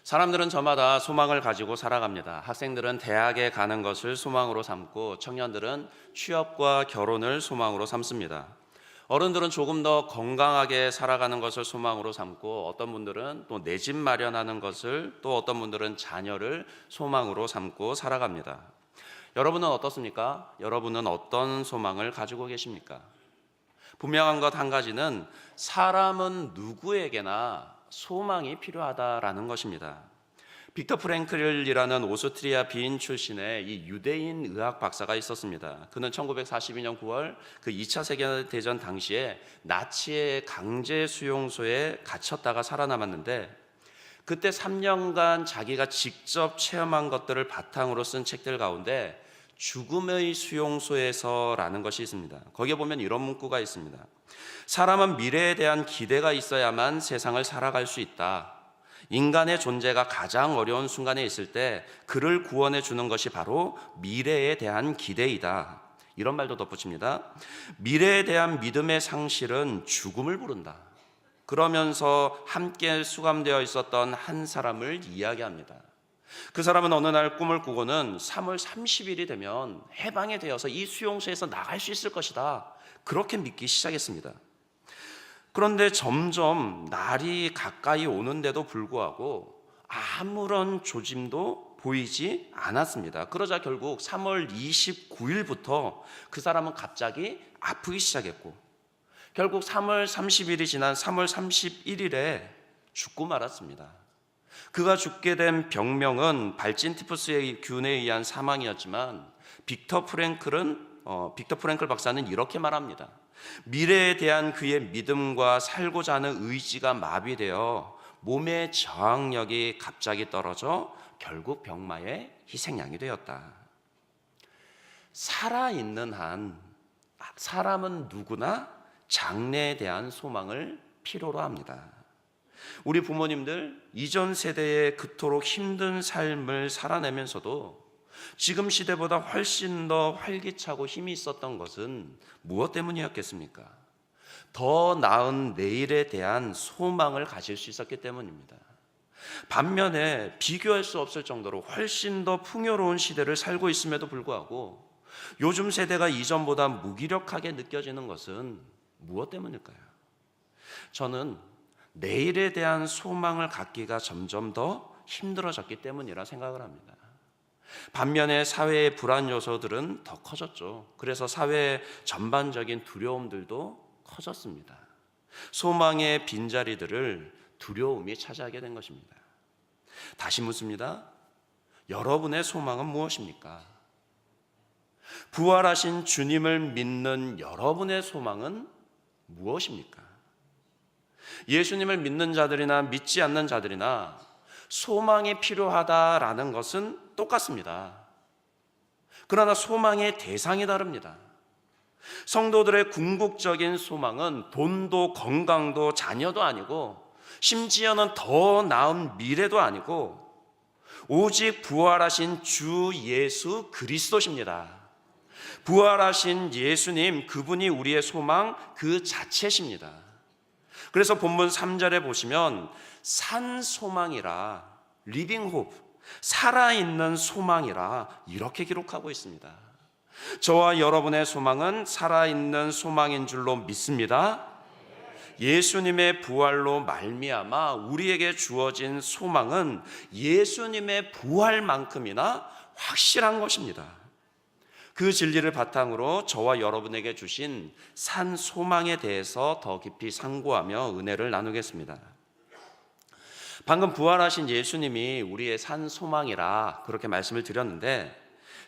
사람들은 저마다 소망을 가지고 살아갑니다. 학생들은 대학에 가는 것을 소망으로 삼고 청년들은 취업과 결혼을 소망으로 삼습니다. 어른들은 조금 더 건강하게 살아가는 것을 소망으로 삼고 어떤 분들은 또 내 집 마련하는 것을 또 어떤 분들은 자녀를 소망으로 삼고 살아갑니다. 여러분은 어떻습니까? 여러분은 어떤 소망을 가지고 계십니까? 분명한 것 한 가지는 사람은 누구에게나 소망이 필요하다라는 것입니다. 빅터 프랭클이라는 오스트리아 비인 출신의 이 유대인 의학 박사가 있었습니다. 그는 1942년 9월 그 2차 세계대전 당시에 나치의 강제 수용소에 갇혔다가 살아남았는데 그때 3년간 자기가 직접 체험한 것들을 바탕으로 쓴 책들 가운데 죽음의 수용소에서라는 것이 있습니다. 거기에 보면 이런 문구가 있습니다. 사람은 미래에 대한 기대가 있어야만 세상을 살아갈 수 있다. 인간의 존재가 가장 어려운 순간에 있을 때 그를 구원해 주는 것이 바로 미래에 대한 기대이다. 이런 말도 덧붙입니다. 미래에 대한 믿음의 상실은 죽음을 부른다. 그러면서 함께 수감되어 있었던 한 사람을 이야기합니다. 그 사람은 어느 날 꿈을 꾸고는 3월 30일이 되면 해방이 되어서 이 수용소에서 나갈 수 있을 것이다. 그렇게 믿기 시작했습니다. 그런데 점점 날이 가까이 오는데도 불구하고 아무런 조짐도 보이지 않았습니다. 그러자 결국 3월 29일부터 그 사람은 갑자기 아프기 시작했고 결국 3월 30일이 지난 3월 31일에 죽고 말았습니다. 그가 죽게 된 병명은 발진 티푸스의 균에 의한 사망이었지만 빅터 프랭클 박사는 이렇게 말합니다. 미래에 대한 그의 믿음과 살고자 하는 의지가 마비되어 몸의 저항력이 갑자기 떨어져 결국 병마의 희생양이 되었다. 살아있는 한 사람은 누구나 장래에 대한 소망을 필요로 합니다. 우리 부모님들 이전 세대의 그토록 힘든 삶을 살아내면서도 지금 시대보다 훨씬 더 활기차고 힘이 있었던 것은 무엇 때문이었겠습니까? 더 나은 내일에 대한 소망을 가질 수 있었기 때문입니다. 반면에 비교할 수 없을 정도로 훨씬 더 풍요로운 시대를 살고 있음에도 불구하고 요즘 세대가 이전보다 무기력하게 느껴지는 것은 무엇 때문일까요? 저는 내일에 대한 소망을 갖기가 점점 더 힘들어졌기 때문이라 생각을 합니다. 반면에 사회의 불안 요소들은 더 커졌죠. 그래서 사회의 전반적인 두려움들도 커졌습니다. 소망의 빈자리들을 두려움이 차지하게 된 것입니다. 다시 묻습니다. 여러분의 소망은 무엇입니까? 부활하신 주님을 믿는 여러분의 소망은 무엇입니까? 예수님을 믿는 자들이나 믿지 않는 자들이나 소망이 필요하다라는 것은 똑같습니다. 그러나 소망의 대상이 다릅니다. 성도들의 궁극적인 소망은 돈도 건강도 자녀도 아니고 심지어는 더 나은 미래도 아니고 오직 부활하신 주 예수 그리스도십니다. 부활하신 예수님, 그분이 우리의 소망 그 자체십니다. 그래서 본문 3절에 보시면 산 소망이라, 리빙 호프, 살아있는 소망이라 이렇게 기록하고 있습니다. 저와 여러분의 소망은 살아있는 소망인 줄로 믿습니다. 예수님의 부활로 말미암아 우리에게 주어진 소망은 예수님의 부활만큼이나 확실한 것입니다. 그 진리를 바탕으로 저와 여러분에게 주신 산 소망에 대해서 더 깊이 상고하며 은혜를 나누겠습니다. 방금 부활하신 예수님이 우리의 산 소망이라 그렇게 말씀을 드렸는데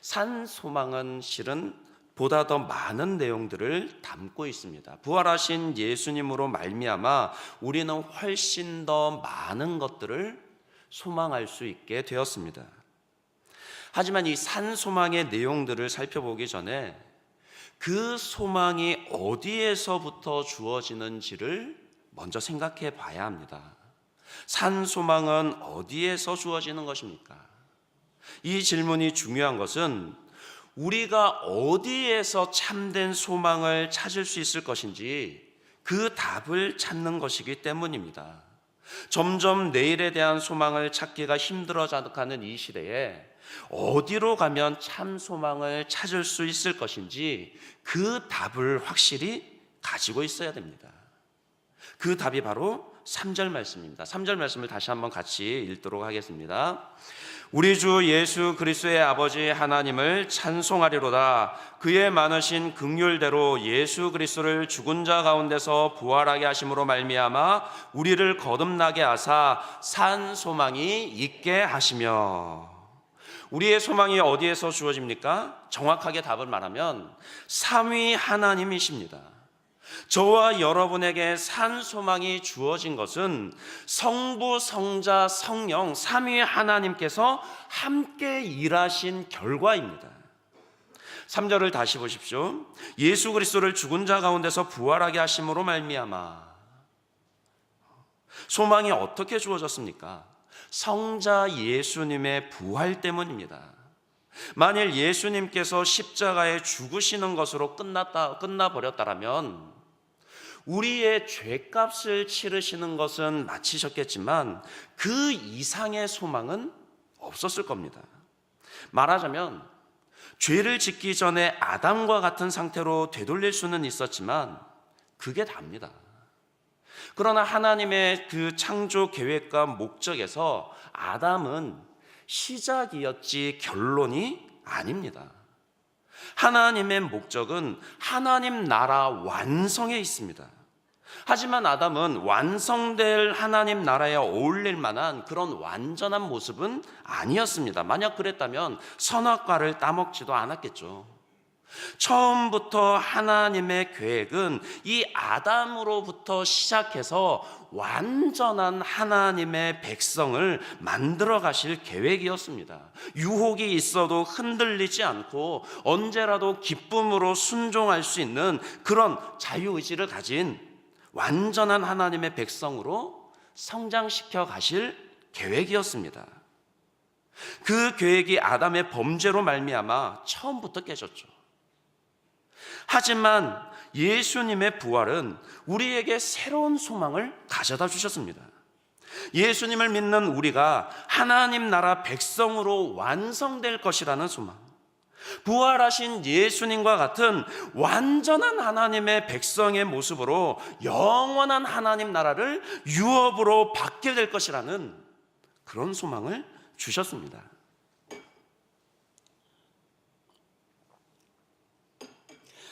산 소망은 실은 보다 더 많은 내용들을 담고 있습니다. 부활하신 예수님으로 말미암아 우리는 훨씬 더 많은 것들을 소망할 수 있게 되었습니다. 하지만 이 산 소망의 내용들을 살펴보기 전에 그 소망이 어디에서부터 주어지는지를 먼저 생각해 봐야 합니다. 산 소망은 어디에서 주어지는 것입니까? 이 질문이 중요한 것은 우리가 어디에서 참된 소망을 찾을 수 있을 것인지 그 답을 찾는 것이기 때문입니다. 점점 내일에 대한 소망을 찾기가 힘들어져가는 이 시대에 어디로 가면 참 소망을 찾을 수 있을 것인지 그 답을 확실히 가지고 있어야 됩니다. 그 답이 바로 3절 말씀입니다. 3절 말씀을 다시 한번 같이 읽도록 하겠습니다. 우리 주 예수 그리스도의 아버지 하나님을 찬송하리로다. 그의 많으신 긍휼대로 예수 그리스도를 죽은 자 가운데서 부활하게 하심으로 말미암아 우리를 거듭나게 하사 산 소망이 있게 하시며. 우리의 소망이 어디에서 주어집니까? 정확하게 답을 말하면 삼위 하나님이십니다. 저와 여러분에게 산 소망이 주어진 것은 성부, 성자, 성령 삼위 하나님께서 함께 일하신 결과입니다. 3절을 다시 보십시오. 예수 그리스도를 죽은 자 가운데서 부활하게 하심으로 말미암아. 소망이 어떻게 주어졌습니까? 성자 예수님의 부활 때문입니다. 만일 예수님께서 십자가에 죽으시는 것으로 끝나버렸다면 우리의 죄값을 치르시는 것은 마치셨겠지만 그 이상의 소망은 없었을 겁니다. 말하자면 죄를 짓기 전에 아담과 같은 상태로 되돌릴 수는 있었지만 그게 답니다. 그러나 하나님의 그 창조 계획과 목적에서 아담은 시작이었지 결론이 아닙니다. 하나님의 목적은 하나님 나라 완성에 있습니다. 하지만 아담은 완성될 하나님 나라에 어울릴 만한 그런 완전한 모습은 아니었습니다. 만약 그랬다면 선악과를 따먹지도 않았겠죠. 처음부터 하나님의 계획은 이 아담으로부터 시작해서 완전한 하나님의 백성을 만들어 가실 계획이었습니다. 유혹이 있어도 흔들리지 않고 언제라도 기쁨으로 순종할 수 있는 그런 자유의지를 가진 완전한 하나님의 백성으로 성장시켜 가실 계획이었습니다. 그 계획이 아담의 범죄로 말미암아 처음부터 깨졌죠. 하지만 예수님의 부활은 우리에게 새로운 소망을 가져다 주셨습니다. 예수님을 믿는 우리가 하나님 나라 백성으로 완성될 것이라는 소망, 부활하신 예수님과 같은 완전한 하나님의 백성의 모습으로 영원한 하나님 나라를 유업으로 받게 될 것이라는 그런 소망을 주셨습니다.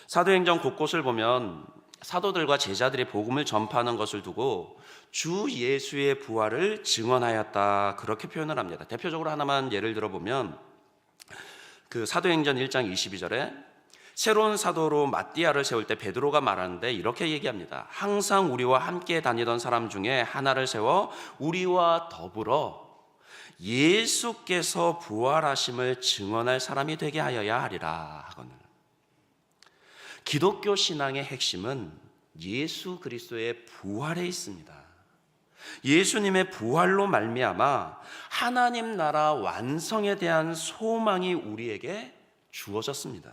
사도행전 곳곳을 보면 사도들과 제자들이 복음을 전파하는 것을 두고 주 예수의 부활을 증언하였다, 그렇게 표현을 합니다. 대표적으로 하나만 예를 들어보면 그 사도행전 1장 22절에 새로운 사도로 마띠아를 세울 때 베드로가 말하는데 이렇게 얘기합니다. 항상 우리와 함께 다니던 사람 중에 하나를 세워 우리와 더불어 예수께서 부활하심을 증언할 사람이 되게 하여야 하리라 하거늘. 기독교 신앙의 핵심은 예수 그리스도의 부활에 있습니다. 예수님의 부활로 말미암아 하나님 나라 완성에 대한 소망이 우리에게 주어졌습니다.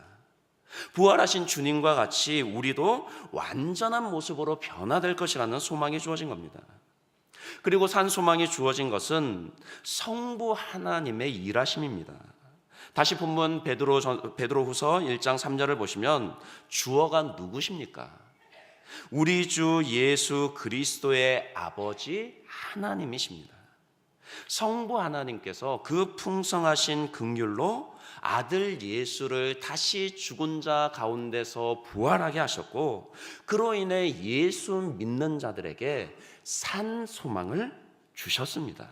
부활하신 주님과 같이 우리도 완전한 모습으로 변화될 것이라는 소망이 주어진 겁니다. 그리고 산 소망이 주어진 것은 성부 하나님의 일하심입니다. 다시 본문 베드로후서 1장 3절을 보시면 주어가 누구십니까? 우리 주 예수 그리스도의 아버지 하나님이십니다. 성부 하나님께서 그 풍성하신 긍휼로 아들 예수를 다시 죽은 자 가운데서 부활하게 하셨고, 그로 인해 예수 믿는 자들에게 산 소망을 주셨습니다.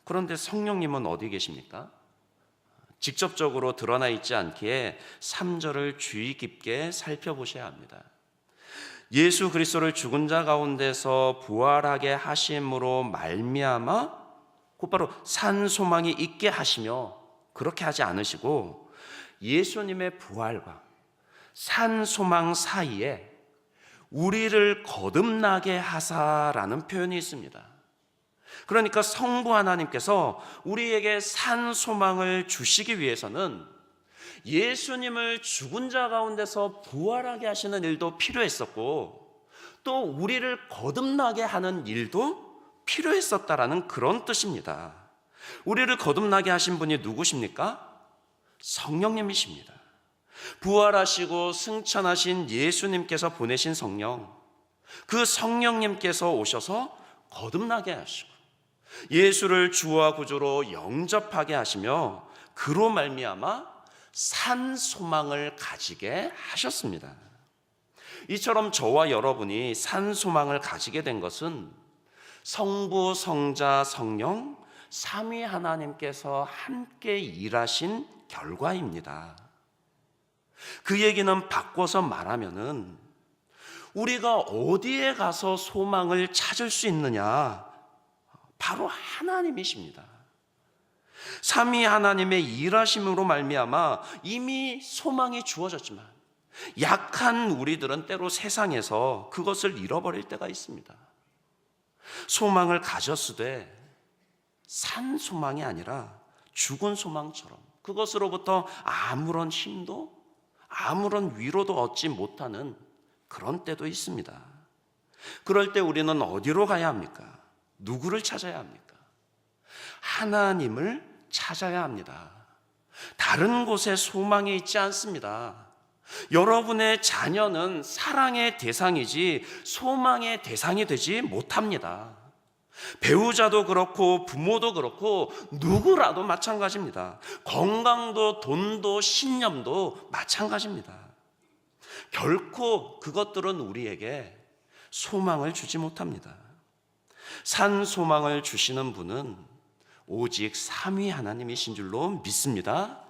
그런데 성령님은 어디 계십니까? 직접적으로 드러나 있지 않기에 3절을 주의 깊게 살펴보셔야 합니다. 예수 그리스도를 죽은 자 가운데서 부활하게 하심으로 말미암아 곧바로 산 소망이 있게 하시며, 그렇게 하지 않으시고 예수님의 부활과 산 소망 사이에 우리를 거듭나게 하사라는 표현이 있습니다. 그러니까 성부 하나님께서 우리에게 산 소망을 주시기 위해서는 예수님을 죽은 자 가운데서 부활하게 하시는 일도 필요했었고, 또 우리를 거듭나게 하는 일도 필요했었다라는 그런 뜻입니다. 우리를 거듭나게 하신 분이 누구십니까? 성령님이십니다. 부활하시고 승천하신 예수님께서 보내신 성령, 그 성령님께서 오셔서 거듭나게 하시고 예수를 주와 구주로 영접하게 하시며 그로 말미암아 산 소망을 가지게 하셨습니다. 이처럼 저와 여러분이 산 소망을 가지게 된 것은 성부, 성자, 성령 삼위 하나님께서 함께 일하신 결과입니다. 그 얘기는 바꿔서 말하면은 우리가 어디에 가서 소망을 찾을 수 있느냐? 바로 하나님이십니다. 삼위 하나님의 일하심으로 말미암아 이미 소망이 주어졌지만 약한 우리들은 때로 세상에서 그것을 잃어버릴 때가 있습니다. 소망을 가졌으되 산 소망이 아니라 죽은 소망처럼 그것으로부터 아무런 힘도 아무런 위로도 얻지 못하는 그런 때도 있습니다. 그럴 때 우리는 어디로 가야 합니까? 누구를 찾아야 합니까? 하나님을 찾아야 합니다. 다른 곳에 소망이 있지 않습니다. 여러분의 자녀는 사랑의 대상이지 소망의 대상이 되지 못합니다. 배우자도 그렇고 부모도 그렇고 누구라도 마찬가지입니다. 건강도 돈도 신념도 마찬가지입니다. 결코 그것들은 우리에게 소망을 주지 못합니다. 산 소망을 주시는 분은 오직 삼위 하나님이신 줄로 믿습니다.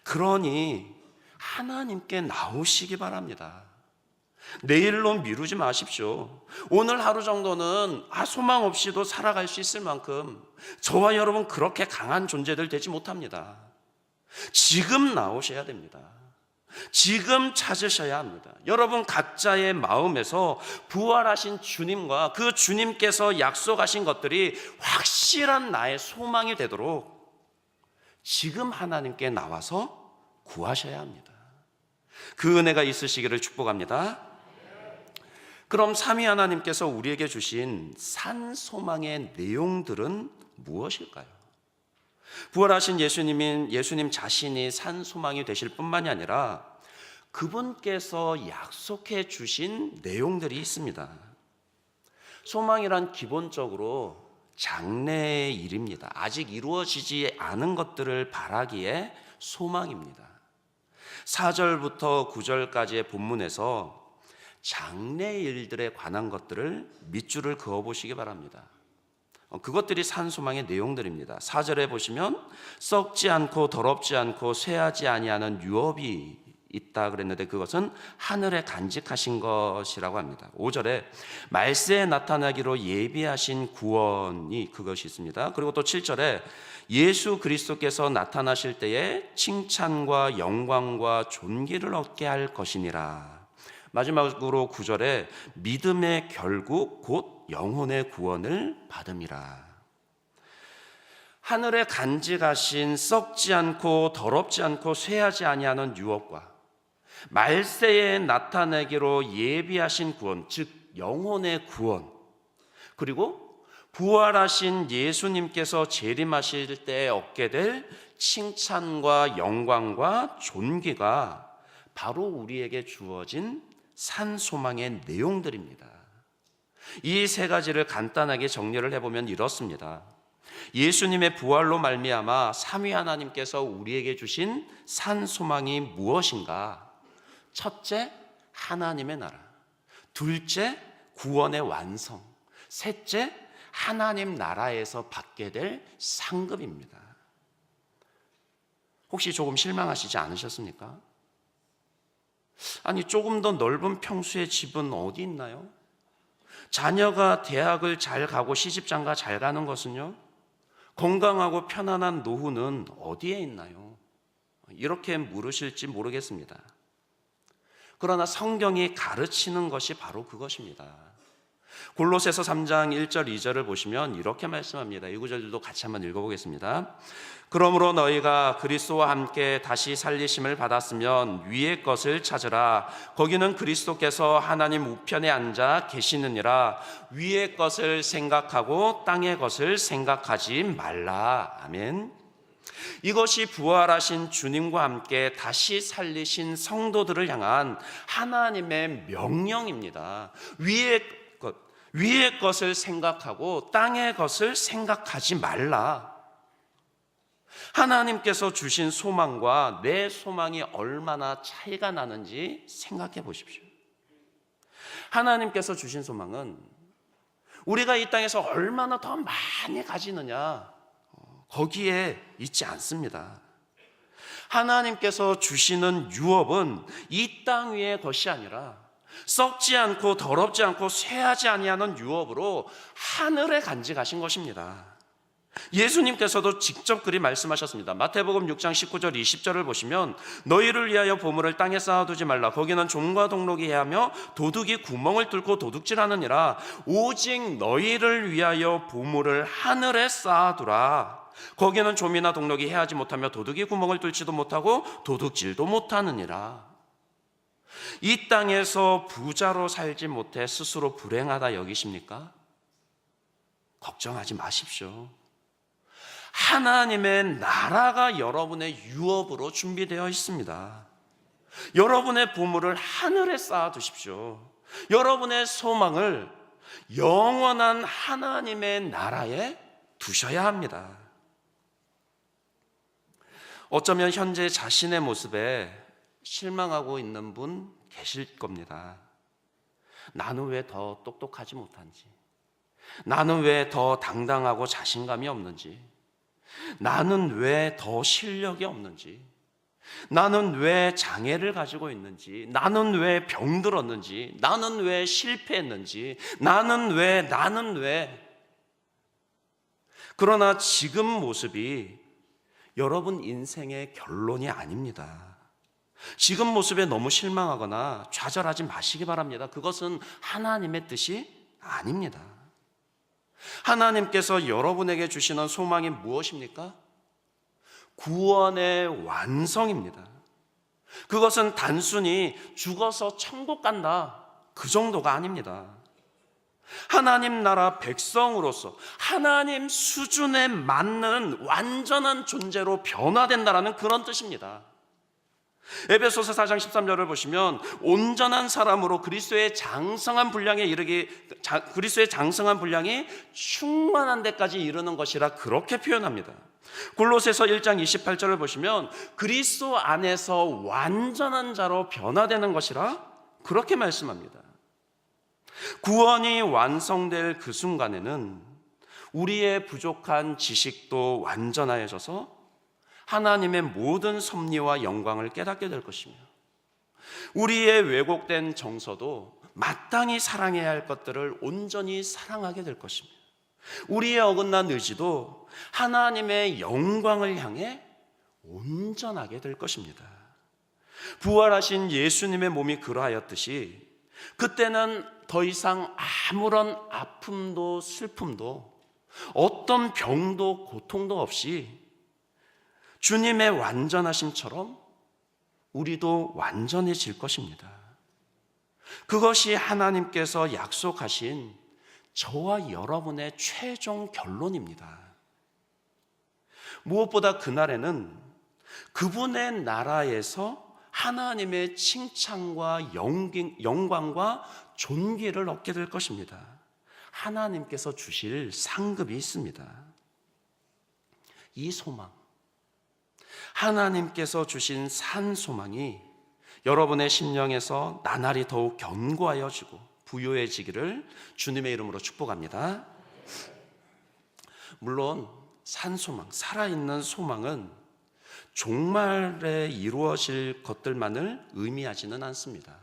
그러니 하나님께 나오시기 바랍니다. 내일로 미루지 마십시오. 오늘 하루 정도는 소망 없이도 살아갈 수 있을 만큼 저와 여러분 그렇게 강한 존재들 되지 못합니다. 지금 나오셔야 됩니다. 지금 찾으셔야 합니다. 여러분 각자의 마음에서 부활하신 주님과 그 주님께서 약속하신 것들이 확실한 나의 소망이 되도록 지금 하나님께 나와서 구하셔야 합니다. 그 은혜가 있으시기를 축복합니다. 그럼 삼위 하나님께서 우리에게 주신 산 소망의 내용들은 무엇일까요? 부활하신 예수님 자신이 산 소망이 되실 뿐만이 아니라 그분께서 약속해 주신 내용들이 있습니다. 소망이란 기본적으로 장래의 일입니다. 아직 이루어지지 않은 것들을 바라기에 소망입니다. 4절부터 9절까지의 본문에서 장래의 일들에 관한 것들을 밑줄을 그어보시기 바랍니다. 그것들이 산 소망의 내용들입니다. 4절에 보시면 썩지 않고 더럽지 않고 쇠하지 아니하는 유업이 있다 그랬는데 그것은 하늘에 간직하신 것이라고 합니다. 5절에 말세에 나타나기로 예비하신 구원이 그것이 있습니다. 그리고 또 7절에 예수 그리스도께서 나타나실 때에 칭찬과 영광과 존귀를 얻게 할 것이니라. 마지막으로 9절에 믿음의 결국 곧 영혼의 구원을 받음이라. 하늘에 간직하신 썩지 않고 더럽지 않고 쇠하지 아니하는 유업과 말세에 나타내기로 예비하신 구원, 즉 영혼의 구원, 그리고 부활하신 예수님께서 재림하실 때 얻게 될 칭찬과 영광과 존귀가 바로 우리에게 주어진 산 소망의 내용들입니다. 이 세 가지를 간단하게 정리를 해보면 이렇습니다. 예수님의 부활로 말미암아 삼위 하나님께서 우리에게 주신 산 소망이 무엇인가? 첫째, 하나님의 나라. 둘째, 구원의 완성. 셋째, 하나님 나라에서 받게 될 상급입니다. 혹시 조금 실망하시지 않으셨습니까? 아니, 조금 더 넓은 평수의 집은 어디 있나요? 자녀가 대학을 잘 가고 시집장가 잘 가는 것은요? 건강하고 편안한 노후는 어디에 있나요? 이렇게 물으실지 모르겠습니다. 그러나 성경이 가르치는 것이 바로 그것입니다. 골로새서 3장 1절 2절을 보시면 이렇게 말씀합니다. 이 구절들도 같이 한번 읽어보겠습니다. 그러므로 너희가 그리스도와 함께 다시 살리심을 받았으면 위의 것을 찾으라. 거기는 그리스도께서 하나님 우편에 앉아 계시느니라. 위의 것을 생각하고 땅의 것을 생각하지 말라. 아멘. 이것이 부활하신 주님과 함께 다시 살리신 성도들을 향한 하나님의 명령입니다. 위의 것을 생각하고 땅의 것을 생각하지 말라. 하나님께서 주신 소망과 내 소망이 얼마나 차이가 나는지 생각해 보십시오. 하나님께서 주신 소망은 우리가 이 땅에서 얼마나 더 많이 가지느냐, 거기에 있지 않습니다. 하나님께서 주시는 유업은 이 땅 위의 것이 아니라 썩지 않고 더럽지 않고 쇠하지 아니하는 유업으로 하늘에 간직하신 것입니다. 예수님께서도 직접 그리 말씀하셨습니다. 마태복음 6장 19절 20절을 보시면 너희를 위하여 보물을 땅에 쌓아두지 말라. 거기는 종과 동록이 해하며 도둑이 구멍을 뚫고 도둑질하느니라. 오직 너희를 위하여 보물을 하늘에 쌓아두라. 거기는 좀이나 동록이 해하지 못하며 도둑이 구멍을 뚫지도 못하고 도둑질도 못하느니라. 이 땅에서 부자로 살지 못해 스스로 불행하다 여기십니까? 걱정하지 마십시오. 하나님의 나라가 여러분의 유업으로 준비되어 있습니다. 여러분의 보물을 하늘에 쌓아두십시오. 여러분의 소망을 영원한 하나님의 나라에 두셔야 합니다. 어쩌면 현재 자신의 모습에 실망하고 있는 분 계실 겁니다. 나는 왜 더 똑똑하지 못한지, 나는 왜 더 당당하고 자신감이 없는지, 나는 왜 더 실력이 없는지, 나는 왜 장애를 가지고 있는지, 나는 왜 병들었는지, 나는 왜 실패했는지, 나는 왜. 그러나 지금 모습이 여러분 인생의 결론이 아닙니다. 지금 모습에 너무 실망하거나 좌절하지 마시기 바랍니다. 그것은 하나님의 뜻이 아닙니다. 하나님께서 여러분에게 주시는 소망이 무엇입니까? 구원의 완성입니다. 그것은 단순히 죽어서 천국 간다, 그 정도가 아닙니다. 하나님 나라 백성으로서 하나님 수준에 맞는 완전한 존재로 변화된다라는 그런 뜻입니다. 에베소서 4장 13절을 보시면 온전한 사람으로 그리스도의 장성한 분량이 충만한 데까지 이르는 것이라 그렇게 표현합니다. 골로새서 1장 28절을 보시면 그리스도 안에서 완전한 자로 변화되는 것이라 그렇게 말씀합니다. 구원이 완성될 그 순간에는 우리의 부족한 지식도 완전하여져서 하나님의 모든 섭리와 영광을 깨닫게 될 것이며 우리의 왜곡된 정서도 마땅히 사랑해야 할 것들을 온전히 사랑하게 될 것이며 우리의 어긋난 의지도 하나님의 영광을 향해 온전하게 될 것입니다. 부활하신 예수님의 몸이 그러하였듯이 그때는 더 이상 아무런 아픔도 슬픔도 어떤 병도 고통도 없이 주님의 완전하심처럼 우리도 완전해질 것입니다. 그것이 하나님께서 약속하신 저와 여러분의 최종 결론입니다. 무엇보다 그날에는 그분의 나라에서 하나님의 칭찬과 영광과 존귀를 얻게 될 것입니다. 하나님께서 주실 상급이 있습니다. 이 소망, 하나님께서 주신 산 소망이 여러분의 심령에서 나날이 더욱 견고하여지고 부요해지기를 주님의 이름으로 축복합니다. 물론 산 소망, 살아있는 소망은 종말에 이루어질 것들만을 의미하지는 않습니다.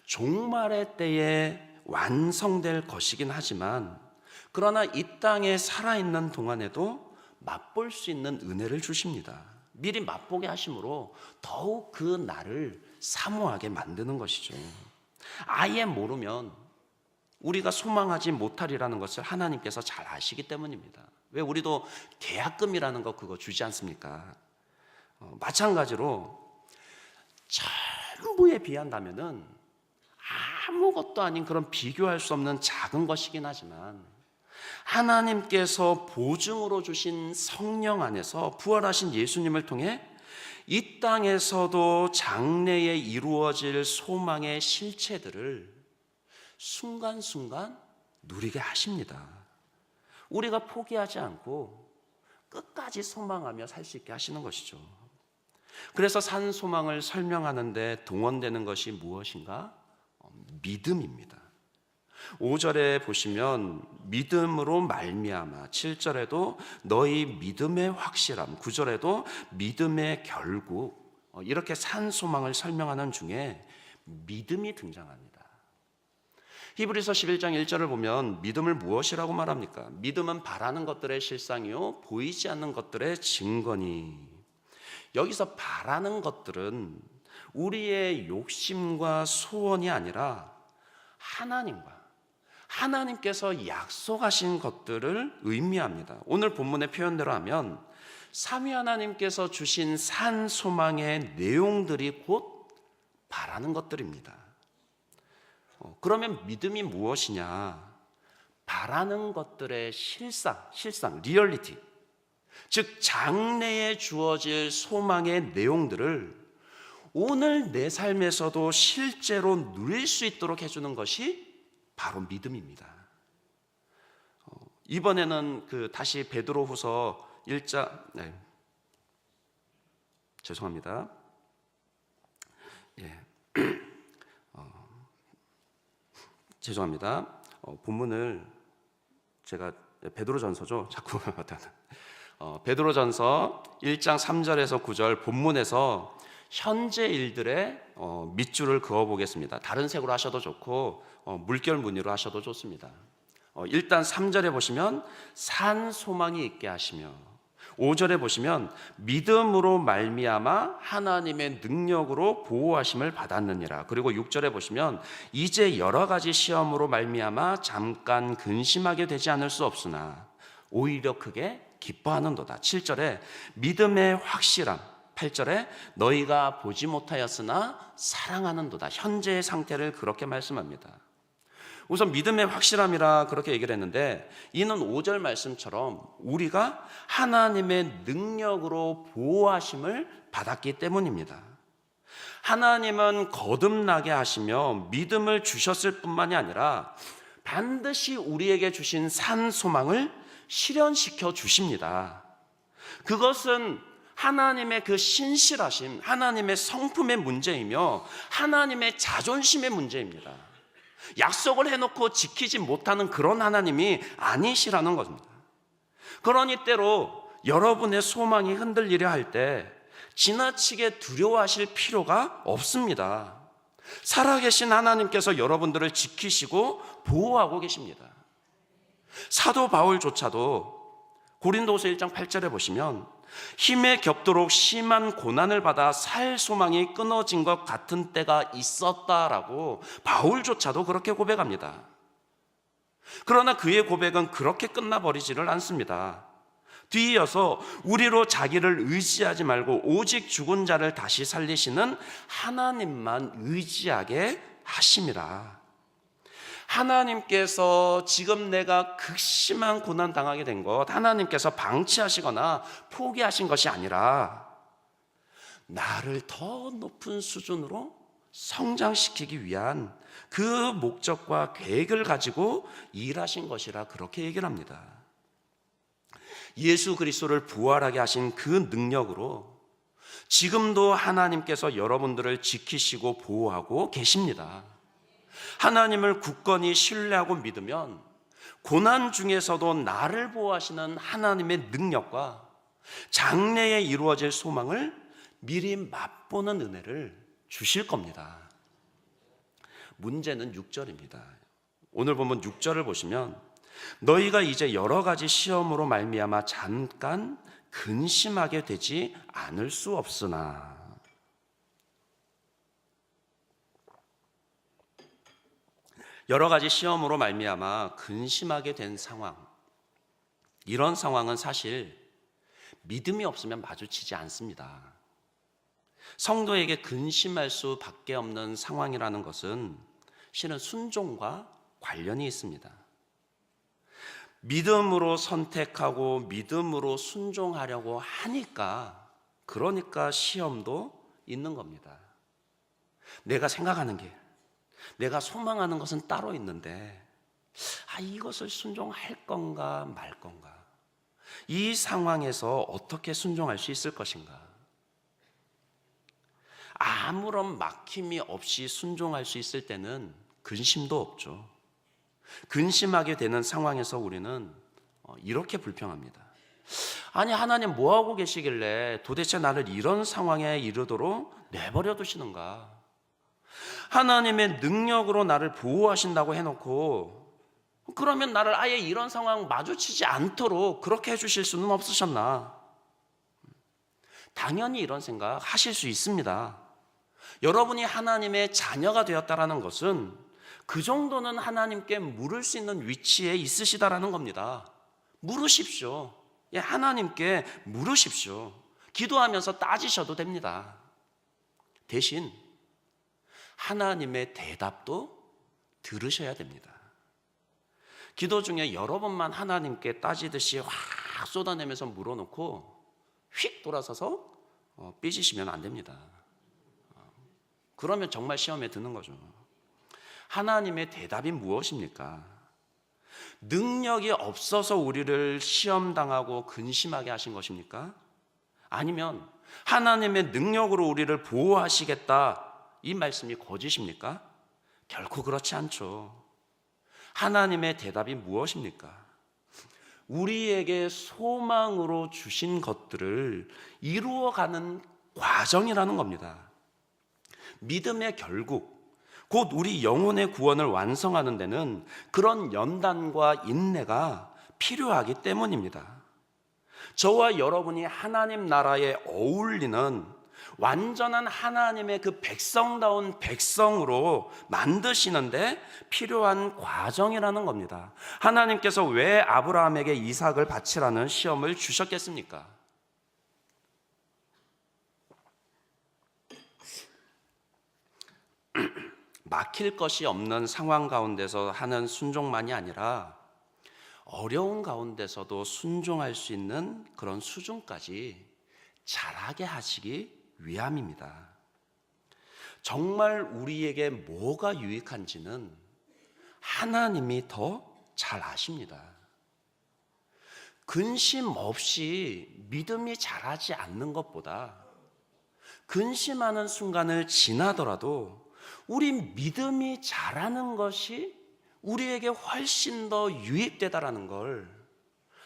종말의 때에 완성될 것이긴 하지만 그러나 이 땅에 살아있는 동안에도 맛볼 수 있는 은혜를 주십니다. 미리 맛보게 하심으로 더욱 그 날을 사모하게 만드는 것이죠. 아예 모르면 우리가 소망하지 못하리라는 것을 하나님께서 잘 아시기 때문입니다. 왜 우리도 계약금이라는 거 그거 주지 않습니까? 마찬가지로 전부에 비한다면은 아무것도 아닌 그런 비교할 수 없는 작은 것이긴 하지만 하나님께서 보증으로 주신 성령 안에서 부활하신 예수님을 통해 이 땅에서도 장래에 이루어질 소망의 실체들을 순간순간 누리게 하십니다. 우리가 포기하지 않고 끝까지 소망하며 살 수 있게 하시는 것이죠. 그래서 산 소망을 설명하는데 동원되는 것이 무엇인가? 믿음입니다. 5절에 보시면 믿음으로 말미암아, 7절에도 너희 믿음의 확실함, 9절에도 믿음의 결국, 이렇게 산 소망을 설명하는 중에 믿음이 등장합니다. 히브리서 11장 1절을 보면 믿음을 무엇이라고 말합니까? 믿음은 바라는 것들의 실상이요 보이지 않는 것들의 증거니. 여기서 바라는 것들은 우리의 욕심과 소원이 아니라 하나님께서 약속하신 것들을 의미합니다. 오늘 본문의 표현대로 하면 삼위 하나님께서 주신 산 소망의 내용들이 곧 바라는 것들입니다. 그러면 믿음이 무엇이냐? 바라는 것들의 실상, 리얼리티, 즉 장래에 주어질 소망의 내용들을 오늘 내 삶에서도 실제로 누릴 수 있도록 해주는 것이 바로 믿음입니다. 이번에는 다시 베드로후서 1장, 죄송합니다. 죄송합니다. 본문을 제가 베드로전서죠. 자꾸 베드로전서 1장 3절에서 9절 본문에서 현재 일들의 밑줄을 그어 보겠습니다. 다른 색으로 하셔도 좋고 물결 무늬로 하셔도 좋습니다. 일단 3절에 보시면 산 소망이 있게 하시며, 5절에 보시면 믿음으로 말미암아 하나님의 능력으로 보호하심을 받았느니라. 그리고 6절에 보시면 이제 여러 가지 시험으로 말미암아 잠깐 근심하게 되지 않을 수 없으나 오히려 크게 기뻐하는도다. 7절에 믿음의 확실함, 8절에 너희가 보지 못하였으나 사랑하는도다. 현재의 상태를 그렇게 말씀합니다. 우선 믿음의 확실함이라 그렇게 얘기를 했는데, 이는 5절 말씀처럼 우리가 하나님의 능력으로 보호하심을 받았기 때문입니다. 하나님은 거듭나게 하시며 믿음을 주셨을 뿐만이 아니라 반드시 우리에게 주신 산 소망을 실현시켜 주십니다. 그것은 하나님의 그 신실하심, 하나님의 성품의 문제이며 하나님의 자존심의 문제입니다. 약속을 해놓고 지키지 못하는 그런 하나님이 아니시라는 것입니다. 그러니 때로 여러분의 소망이 흔들리려 할 때 지나치게 두려워하실 필요가 없습니다. 살아계신 하나님께서 여러분들을 지키시고 보호하고 계십니다. 사도 바울조차도 고린도후서 1장 8절에 보시면 힘에 겹도록 심한 고난을 받아 살 소망이 끊어진 것 같은 때가 있었다라고 바울조차도 그렇게 고백합니다. 그러나 그의 고백은 그렇게 끝나버리지를 않습니다. 뒤이어서 우리로 자기를 의지하지 말고 오직 죽은 자를 다시 살리시는 하나님만 의지하게 하심이라. 하나님께서 지금 내가 극심한 고난 당하게 된 것, 하나님께서 방치하시거나 포기하신 것이 아니라 나를 더 높은 수준으로 성장시키기 위한 그 목적과 계획을 가지고 일하신 것이라 그렇게 얘기를 합니다. 예수 그리스도를 부활하게 하신 그 능력으로 지금도 하나님께서 여러분들을 지키시고 보호하고 계십니다. 하나님을 굳건히 신뢰하고 믿으면 고난 중에서도 나를 보호하시는 하나님의 능력과 장래에 이루어질 소망을 미리 맛보는 은혜를 주실 겁니다. 문제는 6절입니다. 오늘 보면 6절을 보시면 너희가 이제 여러 가지 시험으로 말미암아 잠깐 근심하게 되지 않을 수 없으나. 여러 가지 시험으로 말미암아 근심하게 된 상황, 이런 상황은 사실 믿음이 없으면 마주치지 않습니다. 성도에게 근심할 수밖에 없는 상황이라는 것은 실은 순종과 관련이 있습니다. 믿음으로 선택하고 믿음으로 순종하려고 하니까, 그러니까 시험도 있는 겁니다. 내가 생각하는 게, 내가 소망하는 것은 따로 있는데 이것을 순종할 건가 말 건가, 이 상황에서 어떻게 순종할 수 있을 것인가. 아무런 막힘이 없이 순종할 수 있을 때는 근심도 없죠. 근심하게 되는 상황에서 우리는 이렇게 불평합니다. 아니, 하나님 뭐하고 계시길래 도대체 나를 이런 상황에 이르도록 내버려 두시는가. 하나님의 능력으로 나를 보호하신다고 해놓고 그러면 나를 아예 이런 상황 마주치지 않도록 그렇게 해주실 수는 없으셨나. 당연히 이런 생각 하실 수 있습니다. 여러분이 하나님의 자녀가 되었다라는 것은 그 정도는 하나님께 물을 수 있는 위치에 있으시다라는 겁니다. 물으십시오. 하나님께 물으십시오. 기도하면서 따지셔도 됩니다. 대신 하나님의 대답도 들으셔야 됩니다. 기도 중에 여러 번만 하나님께 따지듯이 확 쏟아내면서 물어놓고 휙 돌아서서 삐지시면 안 됩니다. 그러면 정말 시험에 드는 거죠. 하나님의 대답이 무엇입니까? 능력이 없어서 우리를 시험당하고 근심하게 하신 것입니까? 아니면 하나님의 능력으로 우리를 보호하시겠다, 이 말씀이 거짓입니까? 결코 그렇지 않죠. 하나님의 대답이 무엇입니까? 우리에게 소망으로 주신 것들을 이루어가는 과정이라는 겁니다. 믿음의 결국, 곧 우리 영혼의 구원을 완성하는 데는 그런 연단과 인내가 필요하기 때문입니다. 저와 여러분이 하나님 나라에 어울리는 완전한 하나님의 그 백성다운 백성으로 만드시는데 필요한 과정이라는 겁니다. 하나님께서 왜 아브라함에게 이삭을 바치라는 시험을 주셨겠습니까? 막힐 것이 없는 상황 가운데서 하는 순종만이 아니라 어려운 가운데서도 순종할 수 있는 그런 수준까지 자라게 하시기 위함입니다. 정말 우리에게 뭐가 유익한지는 하나님이 더 잘 아십니다. 근심 없이 믿음이 자라지 않는 것보다 근심하는 순간을 지나더라도 우리 믿음이 자라는 것이 우리에게 훨씬 더 유익되다라는 걸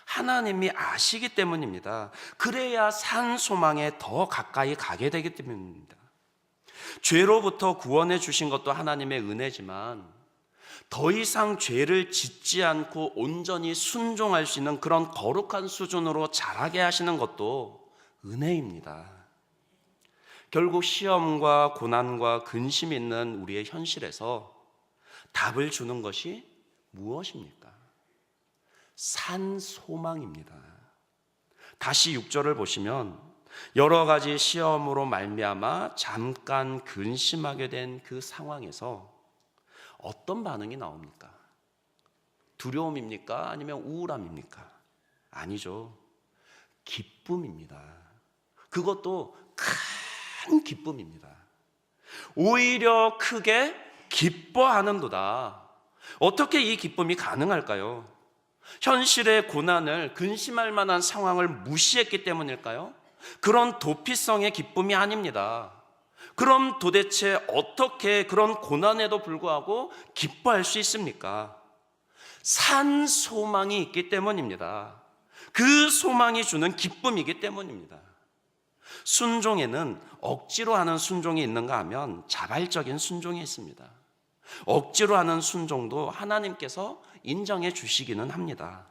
하나님이 아시기 때문입니다. 그래야 산 소망에 더 가까이 가게 되기 때문입니다. 죄로부터 구원해 주신 것도 하나님의 은혜지만 더 이상 죄를 짓지 않고 온전히 순종할 수 있는 그런 거룩한 수준으로 자라게 하시는 것도 은혜입니다. 결국 시험과 고난과 근심이 있는 우리의 현실에서 답을 주는 것이 무엇입니까? 산 소망입니다. 다시 6절을 보시면 여러 가지 시험으로 말미암아 잠깐 근심하게 된 그 상황에서 어떤 반응이 나옵니까? 두려움입니까? 아니면 우울함입니까? 아니죠. 기쁨입니다. 그것도 큰 기쁨입니다. 오히려 크게 기뻐하는도다. 어떻게 이 기쁨이 가능할까요? 현실의 고난을, 근심할 만한 상황을 무시했기 때문일까요? 그런 도피성의 기쁨이 아닙니다. 그럼 도대체 어떻게 그런 고난에도 불구하고 기뻐할 수 있습니까? 산 소망이 있기 때문입니다. 그 소망이 주는 기쁨이기 때문입니다. 순종에는 억지로 하는 순종이 있는가 하면 자발적인 순종이 있습니다. 억지로 하는 순종도 하나님께서 인정해 주시기는 합니다.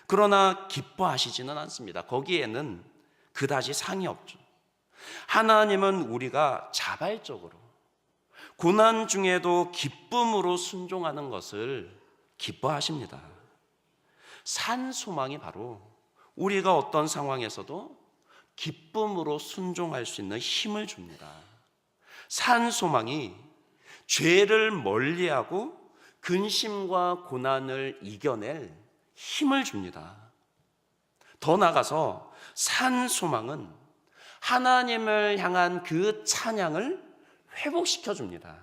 그러나 기뻐하시지는 않습니다. 거기에는 그다지 상이 없죠. 하나님은 우리가 자발적으로 고난 중에도 기쁨으로 순종하는 것을 기뻐하십니다. 산 소망이 바로 우리가 어떤 상황에서도 기쁨으로 순종할 수 있는 힘을 줍니다. 산 소망이 죄를 멀리하고 근심과 고난을 이겨낼 힘을 줍니다. 더 나아가서 산 소망은 하나님을 향한 그 찬양을 회복시켜 줍니다.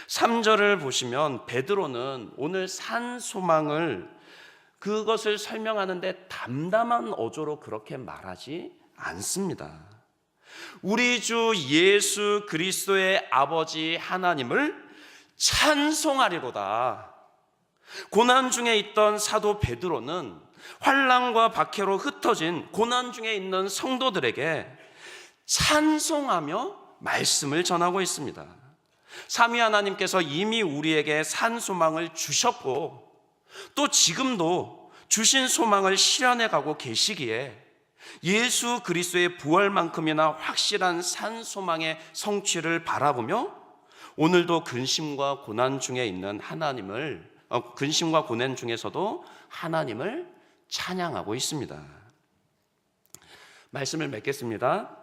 3절을 보시면 베드로는 오늘 산 소망을 그것을 설명하는데 담담한 어조로 그렇게 말하지 않습니다. 우리 주 예수 그리스도의 아버지 하나님을 찬송하리로다. 고난 중에 있던 사도 베드로는 환난과 박해로 흩어진 고난 중에 있는 성도들에게 찬송하며 말씀을 전하고 있습니다. 삼위 하나님께서 이미 우리에게 산 소망을 주셨고 또 지금도 주신 소망을 실현해 가고 계시기에 예수 그리스도의 부활만큼이나 확실한 산 소망의 성취를 바라보며 오늘도 근심과 고난 중에 있는 근심과 고난 중에서도 하나님을 찬양하고 있습니다. 말씀을 맺겠습니다.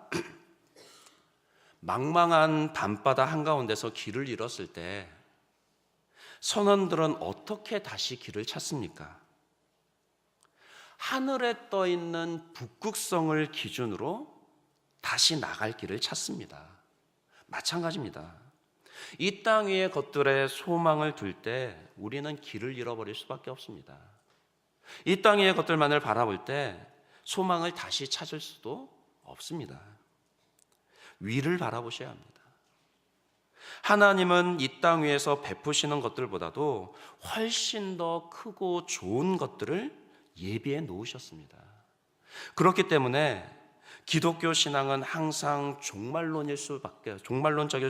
망망한 밤바다 한가운데서 길을 잃었을 때 선원들은 어떻게 다시 길을 찾습니까? 하늘에 떠 있는 북극성을 기준으로 다시 나갈 길을 찾습니다. 마찬가지입니다. 이 땅 위의 것들에 소망을 둘 때 우리는 길을 잃어버릴 수밖에 없습니다. 이 땅 위의 것들만을 바라볼 때 소망을 다시 찾을 수도 없습니다. 위를 바라보셔야 합니다. 하나님은 이 땅 위에서 베푸시는 것들보다도 훨씬 더 크고 좋은 것들을 예비해 놓으셨습니다. 그렇기 때문에 기독교 신앙은 항상 종말론적일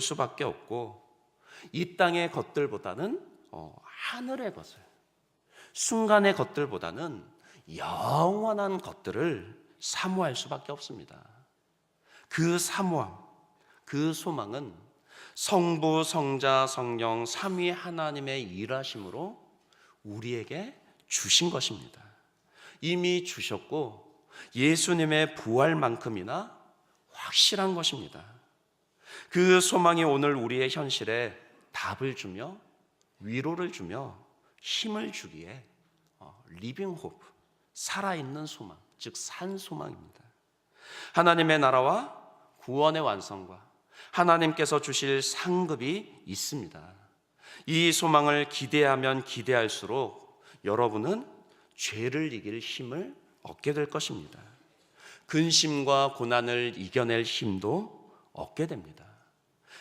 수밖에 없고 이 땅의 것들보다는 하늘의 것을, 순간의 것들보다는 영원한 것들을 사모할 수밖에 없습니다. 그 사모함, 그 소망은 성부, 성자, 성령 삼위 하나님의 일하심으로 우리에게 주신 것입니다. 이미 주셨고 예수님의 부활만큼이나 확실한 것입니다. 그 소망이 오늘 우리의 현실에 답을 주며 위로를 주며 힘을 주기에 리빙 호프, 살아있는 소망, 즉 산 소망입니다. 하나님의 나라와 구원의 완성과 하나님께서 주실 상급이 있습니다. 이 소망을 기대하면 기대할수록 여러분은 죄를 이길 힘을 얻게 될 것입니다. 근심과 고난을 이겨낼 힘도 얻게 됩니다.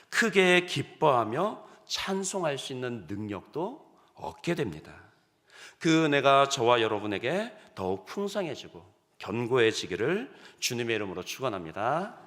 크게 기뻐하며 찬송할 수 있는 능력도 얻게 됩니다. 그 은혜가 저와 여러분에게 더욱 풍성해지고 견고해지기를 주님의 이름으로 축원합니다.